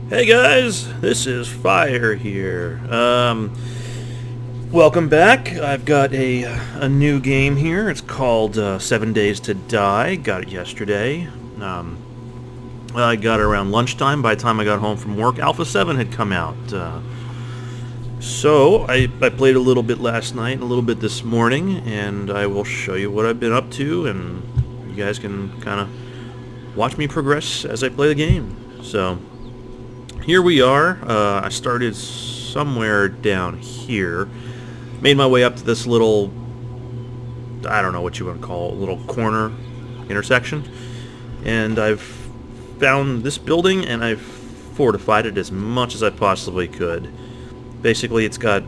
Hey guys, this is Fire here. Welcome back. I've got a new game here. It's called 7 Days to Die. Got it yesterday. I got it around lunchtime. By the time I got home from work, Alpha 7 had come out. So I played a little bit last night, and a little bit this morning, and I will show you what I've been up to, and you guys can kind of watch me progress as I play the game. So here we are. I started somewhere down here. Made my way up to this little, I don't know what you want to call it, little corner intersection. And I've found this building and I've fortified it as much as I possibly could. Basically, it's got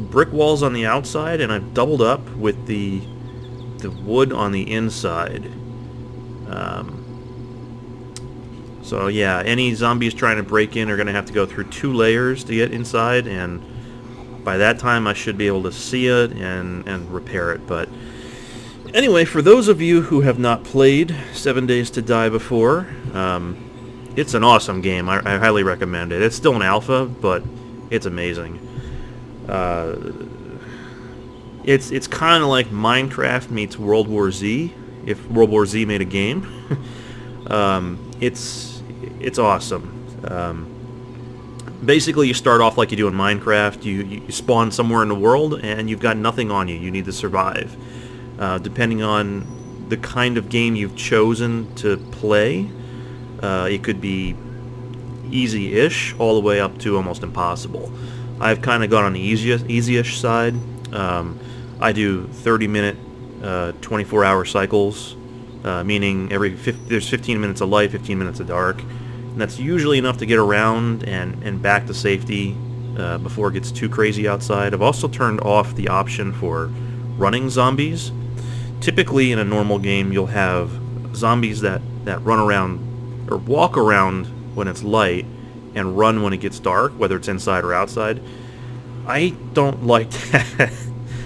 brick walls on the outside and I've doubled up with the wood on the inside. So yeah, any zombies trying to break in are going to have to go through 2 layers to get inside, and by that time I should be able to see it and repair it. But anyway, for those of you who have not played 7 Days to Die before, it's an awesome game. I highly recommend it. It's still an alpha, but it's amazing. It's kind of like Minecraft meets World War Z, if World War Z made a game. It's awesome. Basically, you start off like you do in Minecraft. You spawn somewhere in the world, and you've got nothing on you. You need to survive. Depending on the kind of game you've chosen to play, it could be easy-ish all the way up to almost impossible. I've kind of gone on the easy-ish side. I do 30-minute, 24-hour cycles, meaning there's 15 minutes of light, 15 minutes of dark. And that's usually enough to get around and back to safety before it gets too crazy outside. I've also turned off the option for running zombies. Typically in a normal game you'll have zombies that run around or walk around when it's light and run when it gets dark, whether it's inside or outside. I don't like that.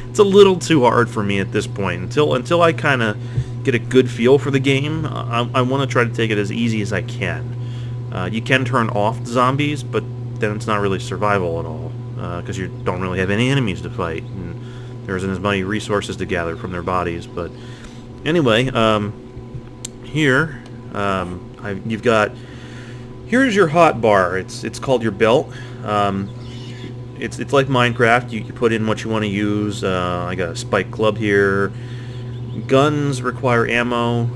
It's a little too hard for me at this point. Until I kind of get a good feel for the game, I want to try to take it as easy as I can. You can turn off zombies, but then it's not really survival at all, because you don't really have any enemies to fight, and there isn't as many resources to gather from their bodies. But anyway, here you've got, here's your hot bar. It's called your belt. It's like Minecraft. You put in what you want to use. I got a spike club here. Guns require ammo.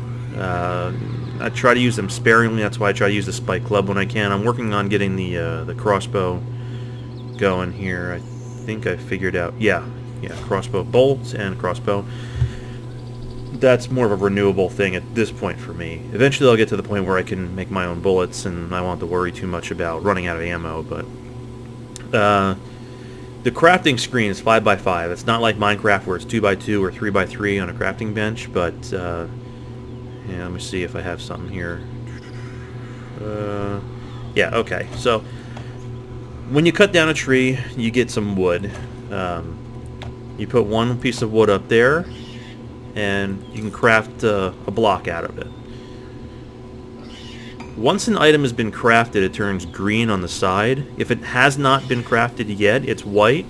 I try to use them sparingly. That's why I try to use the spike club when I can. I'm working on getting the crossbow going here. I think I figured out. Yeah, crossbow bolts and crossbow. That's more of a renewable thing at this point for me. Eventually I'll get to the point where I can make my own bullets and I won't have to worry too much about running out of ammo. But the crafting screen is 5x5. It's not like Minecraft where it's 2x2 or 3x3 on a crafting bench, but yeah, let me see if I have something here. Yeah, okay. So when you cut down a tree, you get some wood. You put one piece of wood up there, and you can craft a block out of it. Once an item has been crafted, it turns green on the side. If it has not been crafted yet, it's white,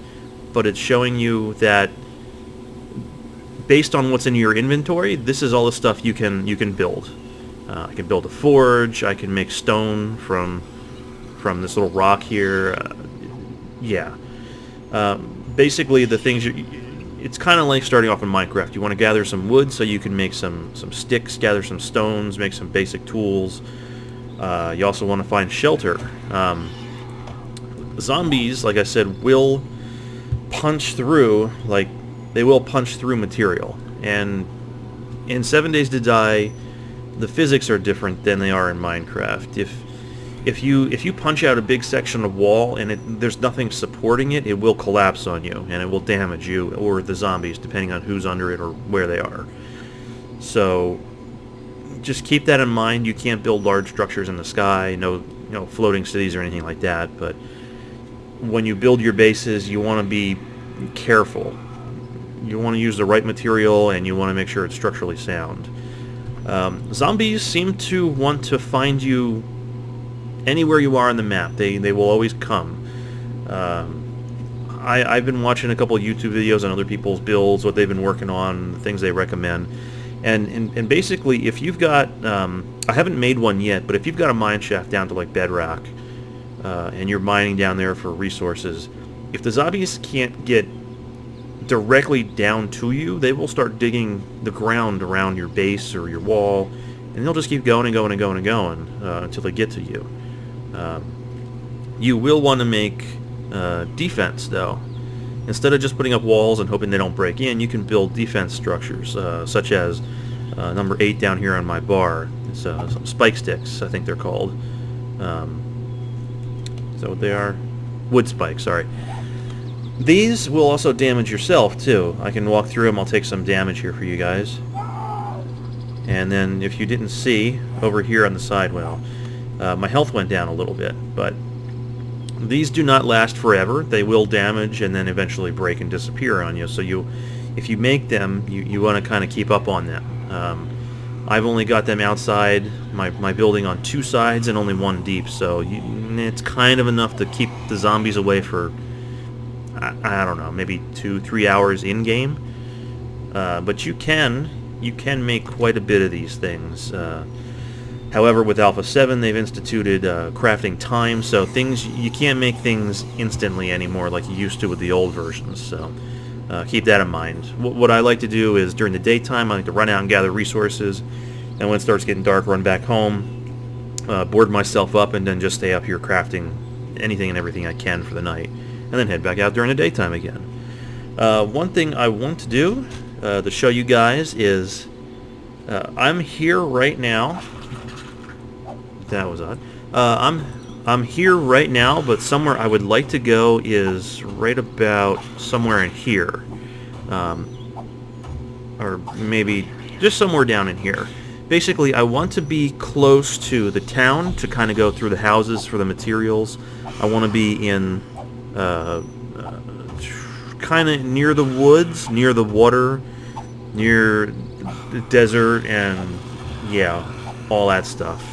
but it's showing you that based on what's in your inventory, this is all the stuff you can build. I can build a forge. I can make stone from this little rock here. Yeah. Basically, the things it's kind of like starting off in Minecraft. You want to gather some wood so you can make some sticks, gather some stones, make some basic tools. You also want to find shelter. Zombies, like I said, will punch through, they will punch through material. And in 7 Days to Die, the physics are different than they are in Minecraft. If you punch out a big section of wall and there's nothing supporting it, it will collapse on you and it will damage you or the zombies, depending on who's under it or where they are. So just keep that in mind. You can't build large structures in the sky, no floating cities or anything like that. But when you build your bases, you want to be careful. You want to use the right material and you want to make sure it's structurally sound. Zombies seem to want to find you anywhere you are on the map, they will always come. I've been watching a couple of YouTube videos on other people's builds, what they've been working on, things they recommend. And basically, if you've got, I haven't made one yet, but if you've got a mine shaft down to like bedrock, and you're mining down there for resources, if the zombies can't get directly down to you, they will start digging the ground around your base or your wall, and they'll just keep going and going and going and going until they get to you. You will want to make defense, though. Instead of just putting up walls and hoping they don't break in, you can build defense structures, such as number 8 down here on my bar. It's some spike sticks, I think they're called. Is that what they are? Wood spikes, sorry. These will also damage yourself, too. I can walk through them. I'll take some damage here for you guys. And then, if you didn't see, over here on the side, well, my health went down a little bit, but these do not last forever. They will damage and then eventually break and disappear on you. So if you make them, you want to kind of keep up on them. I've only got them outside my building on 2 sides and only 1 deep, so it's kind of enough to keep the zombies away for, I don't know, maybe 2-3 hours in-game. But you can make quite a bit of these things. However, with Alpha 7, they've instituted crafting time, so you can't make things instantly anymore like you used to with the old versions. So keep that in mind. What I like to do is during the daytime, I like to run out and gather resources, and when it starts getting dark, run back home, board myself up, and then just stay up here crafting anything and everything I can for the night, and then head back out during the daytime again. One thing I want to do to show you guys is I'm here right now. That was odd. I'm here right now, but somewhere I would like to go is right about somewhere in here, or maybe just somewhere down in here. Basically, I want to be close to the town to kind of go through the houses for the materials. I want to be in kind of near the woods, near the water, near the desert, and yeah, all that stuff.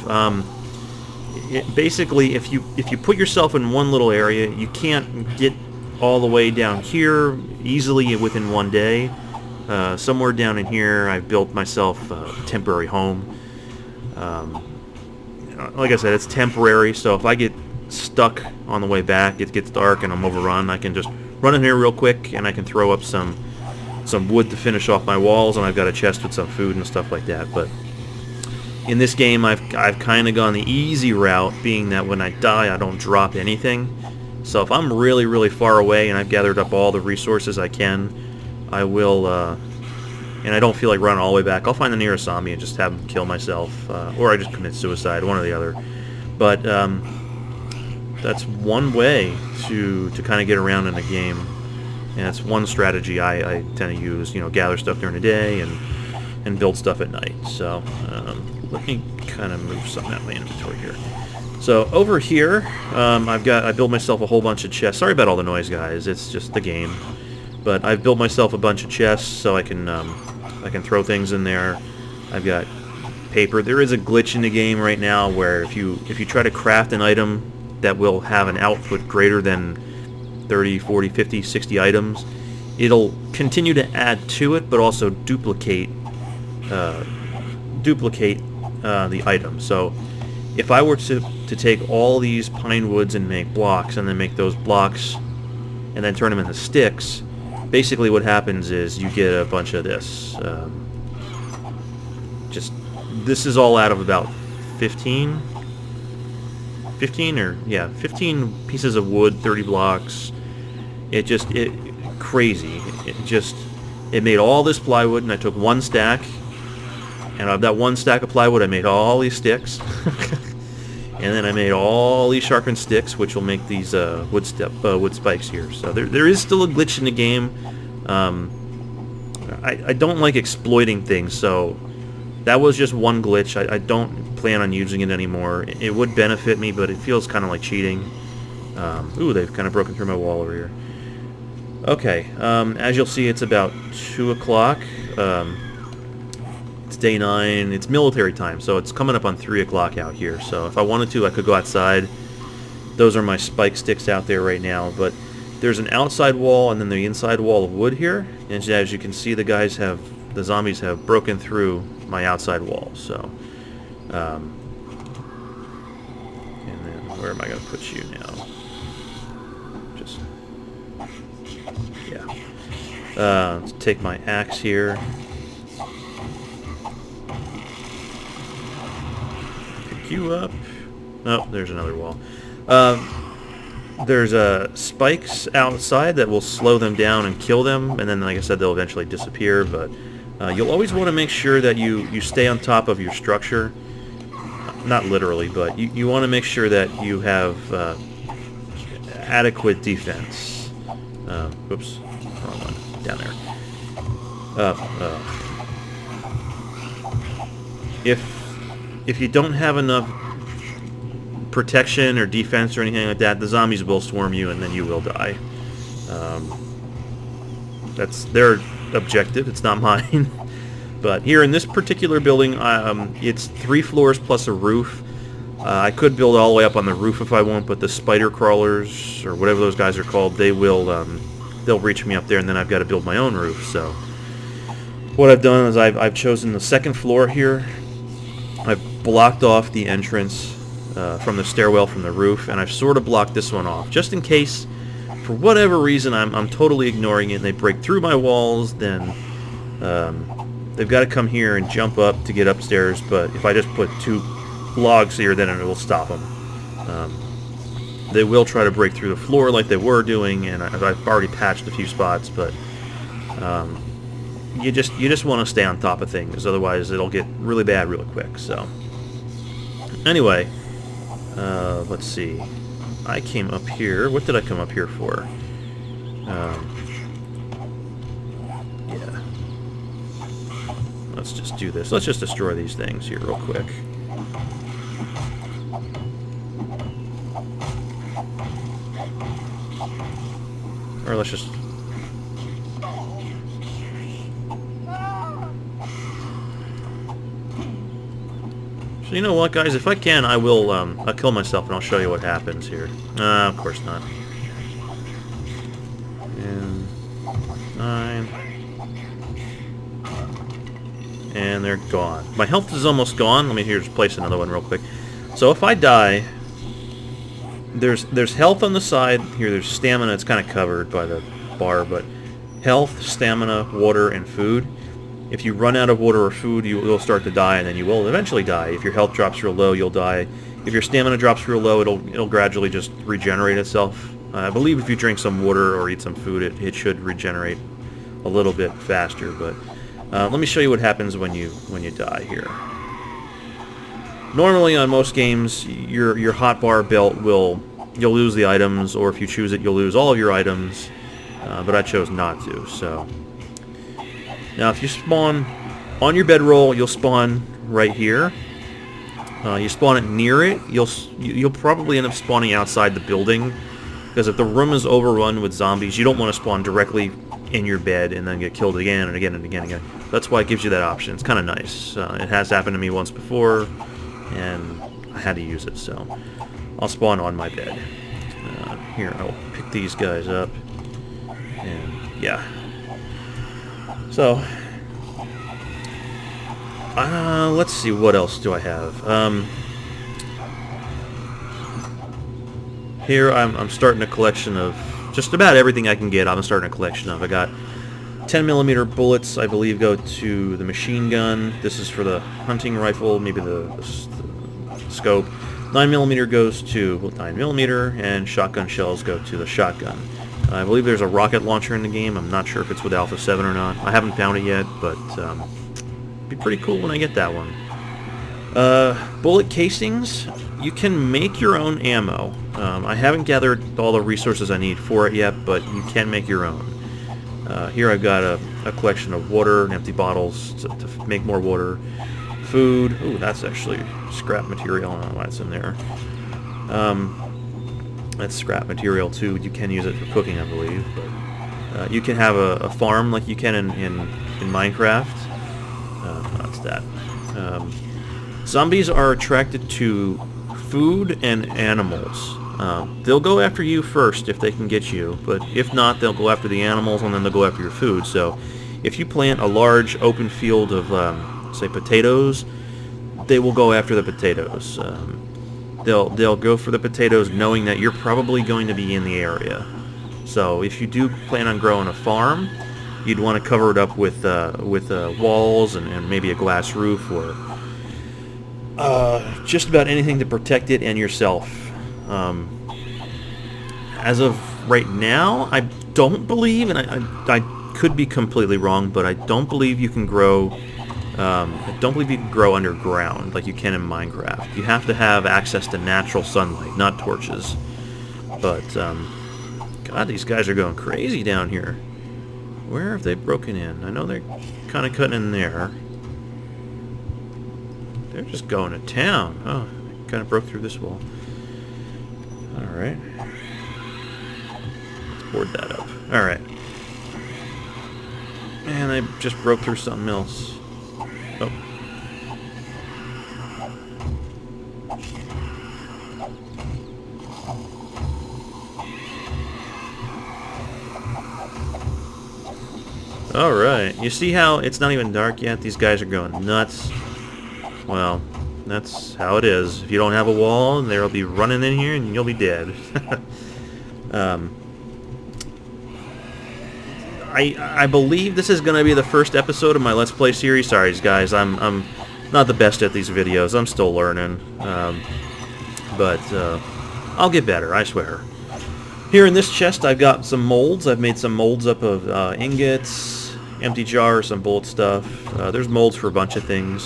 Basically, if you put yourself in one little area, you can't get all the way down here easily within one day. Somewhere down in here, I've built myself a temporary home. Like I said, it's temporary, so if I get stuck on the way back, it gets dark and I'm overrun, I can just run in here real quick and I can throw up some wood to finish off my walls, and I've got a chest with some food and stuff like that. But in this game, I've kind of gone the easy route, being that when I die, I don't drop anything. So if I'm really, really far away and I've gathered up all the resources I can, I will, and I don't feel like running all the way back, I'll find the nearest zombie and just have him kill myself, or I just commit suicide, one or the other. But that's one way to kind of get around in a game, and that's one strategy I tend to use. You know, gather stuff during the day and build stuff at night. So let me kind of move something out of my inventory here. So over here, I built myself a whole bunch of chests. Sorry about all the noise, guys. It's just the game. But I've built myself a bunch of chests so I can throw things in there. I've got paper. There is a glitch in the game right now where if you try to craft an item that will have an output greater than 30, 40, 50, 60 items, it'll continue to add to it, but also duplicate the item. So if I were to take all these pine woods and make blocks, and then make those blocks and then turn them into sticks, basically what happens is you get a bunch of this. This is all out of about 15 pieces of wood, 30 blocks. Crazy. It made all this plywood, and I took one stack, and out of that one stack of plywood I made all these sticks. And then I made all these sharpened sticks, which will make these wood spikes here. So there is still a glitch in the game. I don't like exploiting things, so that was just one glitch. I don't plan on using it anymore. It would benefit me, but it feels kind of like cheating. Ooh, they've kind of broken through my wall over here. Okay, as you'll see, it's about 2 o'clock. It's day 9. It's military time, so it's coming up on 3 o'clock out here. So if I wanted to, I could go outside. Those are my spike sticks out there right now, but there's an outside wall and then the inside wall of wood here. And as you can see, the zombies have broken through my outside wall. So, and then where am I going to put you now? Just, yeah. Let's take my axe here. Pick you up. Oh, there's another wall. There's spikes outside that will slow them down and kill them, and then, like I said, they'll eventually disappear, but you'll always want to make sure that you stay on top of your structure. Not literally, but you want to make sure that you have adequate defense. Oops, wrong one. Down there. If you don't have enough protection or defense or anything like that, the zombies will swarm you and then you will die. That's their objective, it's not mine. But here in this particular building, it's 3 floors plus a roof. I could build all the way up on the roof if I want, but the spider crawlers, or whatever those guys are called, they'll reach me up there, and then I've got to build my own roof. So what I've done is I've chosen the 2nd floor here. I've blocked off the entrance from the stairwell from the roof, and I've sort of blocked this one off, just in case, for whatever reason, I'm totally ignoring it, and they break through my walls, then they've got to come here and jump up to get upstairs, but if I just put 2 logs here, then it will stop them. They will try to break through the floor like they were doing, and I've already patched a few spots, but you just want to stay on top of things, otherwise it'll get really bad really quick. So anyway, let's see. I came up here. What did I come up here for? Yeah. Let's just do this. Let's just destroy these things here real quick. Or let's just... So you know what, guys? If I can, I will. I'll kill myself, and I'll show you what happens here. Of course not. And 9, and they're gone. My health is almost gone. Let me just place another one real quick. So if I die, there's health on the side here. There's stamina. It's kind of covered by the bar, but health, stamina, water, and food. If you run out of water or food, you'll start to die, and then you will eventually die. If your health drops real low, you'll die. If your stamina drops real low, it'll gradually just regenerate itself. I believe if you drink some water or eat some food, it should regenerate a little bit faster. But let me show you what happens when you die here. Normally, on most games, your hotbar belt you'll lose the items, or if you choose it, you'll lose all of your items. But I chose not to. So. Now, if you spawn on your bedroll, you'll spawn right here. You spawn it near it, you'll probably end up spawning outside the building, because if the room is overrun with zombies, you don't want to spawn directly in your bed and then get killed again and again and again and again. That's why it gives you that option. It's kind of nice. It has happened to me once before, and I had to use it, so I'll spawn on my bed. Here, I'll pick these guys up, and yeah. So, let's see, what else do I have? Here I'm starting a collection of just about everything I can get. I'm starting a collection of. I got 10mm bullets, I believe, go to the machine gun. This is for the hunting rifle, maybe the scope. 9mm goes to 9mm, and shotgun shells go to the shotgun. I believe there's a rocket launcher in the game. I'm not sure if it's with Alpha 7 or not. I haven't found it yet, but it'd be pretty cool when I get that one. Bullet casings, you can make your own ammo. I haven't gathered all the resources I need for it yet, but you can make your own. Here I've got a collection of water and empty bottles to make more water. Food, ooh, that's actually scrap material. I don't know why it's in there. That's scrap material too. You can use it for cooking, I believe. But you can have a farm like you can in Minecraft. What's that? Zombies are attracted to food and animals. They'll go after you first if they can get you, but if not, they'll go after the animals and then they'll go after your food. So if you plant a large open field of, say, potatoes, they will go after the potatoes. They'll go for the potatoes knowing that you're probably going to be in the area. So if you do plan on growing a farm, you'd want to cover it up with walls and maybe a glass roof or just about anything to protect it and yourself. As of right now, I don't believe, and I could be completely wrong, but I don't believe you can grow. I don't believe you can grow underground like you can in Minecraft. You have to have access to natural sunlight, not torches. But God, these guys are going crazy down here. Where have they broken in? I know they're kind of cutting in there. They're just going to town. Oh, they kind of broke through this wall. Alright. Let's board that up. Alright. Man, they just broke through something else. Oh. Alright. You see how it's not even dark yet? These guys are going nuts. Well, that's how it is. If you don't have a wall, they'll be running in here and you'll be dead. I believe this is going to be the first episode of my Let's Play series. Sorry, guys, I'm not the best at these videos. I'm still learning. But I'll get better, I swear. Here in this chest, I've got some molds. I've made some molds up of ingots, empty jars, some bullet stuff. There's molds for a bunch of things.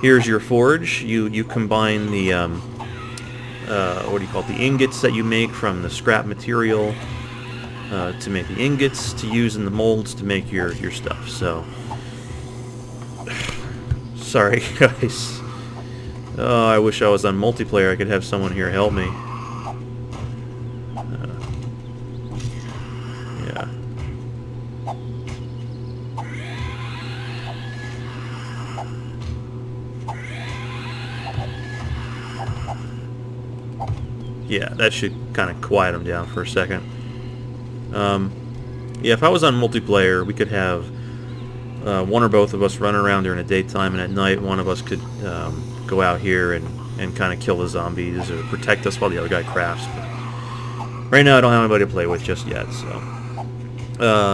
Here's your forge. You combine the what do you call it? The ingots that you make from the scrap material to make the ingots to use in the molds to make your stuff. So, sorry guys. Oh, I wish I was on multiplayer. I could have someone here help me. Yeah. Yeah, that should kind of quiet them down for a second. Yeah, if I was on multiplayer, we could have one or both of us run around during the daytime, and at night one of us could go out here and kind of kill the zombies or protect us while the other guy crafts. But right now I don't have anybody to play with just yet, so...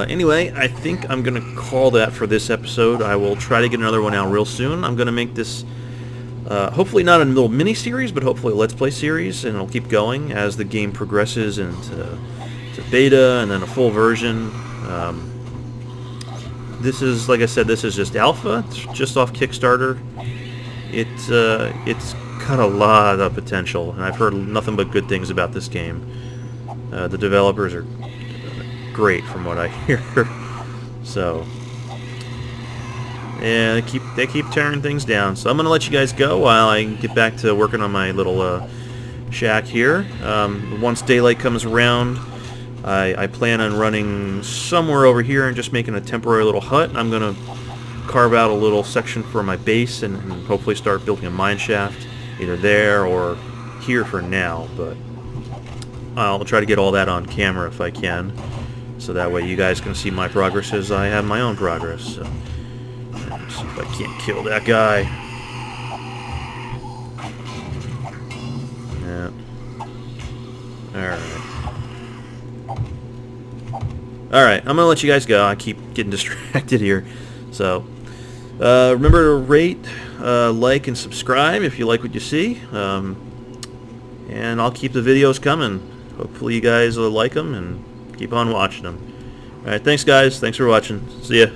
anyway, I think I'm going to call that for this episode. I will try to get another one out real soon. I'm going to make this... hopefully not a little mini-series, but hopefully a Let's Play series, and it'll keep going as the game progresses into beta and then a full version. This is, like I said, this is just alpha. It's just off Kickstarter. It's got a lot of potential, and I've heard nothing but good things about this game. The developers are great from what I hear. So... yeah, they keep tearing things down. So I'm going to let you guys go while I get back to working on my little shack here. Once daylight comes around, I plan on running somewhere over here and just making a temporary little hut. I'm going to carve out a little section for my base and hopefully start building a mine shaft either there or here for now. But I'll try to get all that on camera if I can, so that way you guys can see my progress as I have my own progress. So. Let's see if I can't kill that guy. Yeah. Alright. Alright, I'm going to let you guys go. I keep getting distracted here. So, remember to rate, like, and subscribe if you like what you see. And I'll keep the videos coming. Hopefully you guys will like them and keep on watching them. Alright, thanks guys. Thanks for watching. See ya.